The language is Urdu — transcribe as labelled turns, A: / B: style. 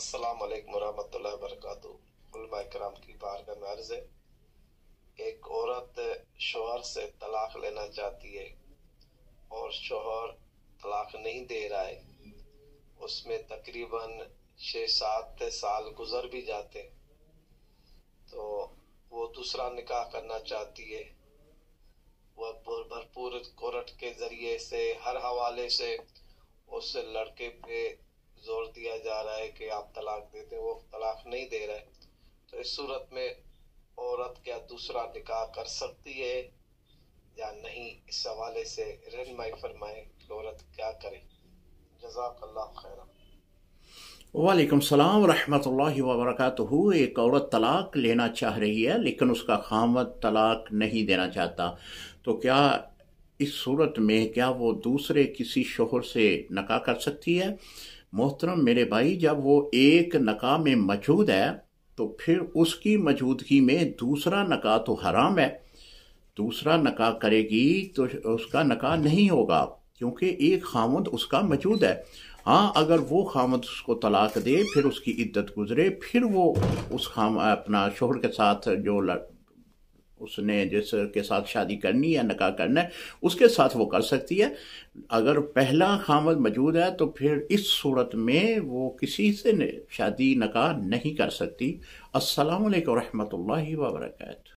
A: السلام علیکم ورحمۃ اللہ وبرکاتہ۔ علماء کرام کی بارگاہ میں عرض ہے، ایک عورت شوہر سے طلاق لینا چاہتی ہے اور شوہر طلاق نہیں دے رہا ہے، اس میں تقریباً 6-7 سال گزر بھی جاتے، تو وہ دوسرا نکاح کرنا چاہتی ہے۔ وہ بھرپور کورٹ کے ذریعے سے ہر حوالے سے اس لڑکے پہ زور دیا جا رہا ہے کہ آپ طلاق دے دیں، وہ طلاق نہیں دے رہے، تو اس صورت میں عورت کیا دوسرا نکاح کر سکتی ہے یا نہیں؟ اس حوالے سے رہنمائی فرمائیں کہ عورت کیا کرے۔ جزاک اللہ خیرہ۔
B: وعلیکم السلام ورحمۃ اللہ وبرکاتہ۔ ایک عورت طلاق لینا چاہ رہی ہے لیکن اس کا خاوند طلاق نہیں دینا چاہتا، تو کیا اس صورت میں کیا وہ دوسرے کسی شوہر سے نکاح کر سکتی ہے؟ محترم میرے بھائی، جب وہ ایک نکاح میں موجود ہے تو پھر اس کی موجودگی میں دوسرا نکاح تو حرام ہے۔ دوسرا نکاح کرے گی تو اس کا نکاح نہیں ہوگا، کیونکہ ایک خاوند اس کا موجود ہے۔ ہاں، اگر وہ خاوند اس کو طلاق دے، پھر اس کی عدت گزرے، پھر وہ اس اپنا شوہر کے ساتھ جو اس نے جس کے ساتھ شادی کرنی ہے، نکاح کرنا ہے، اس کے ساتھ وہ کر سکتی ہے۔ اگر پہلا خاوند موجود ہے تو پھر اس صورت میں وہ کسی سے شادی نکاح نہیں کر سکتی۔ السلام علیکم ورحمۃ اللہ وبرکاتہ۔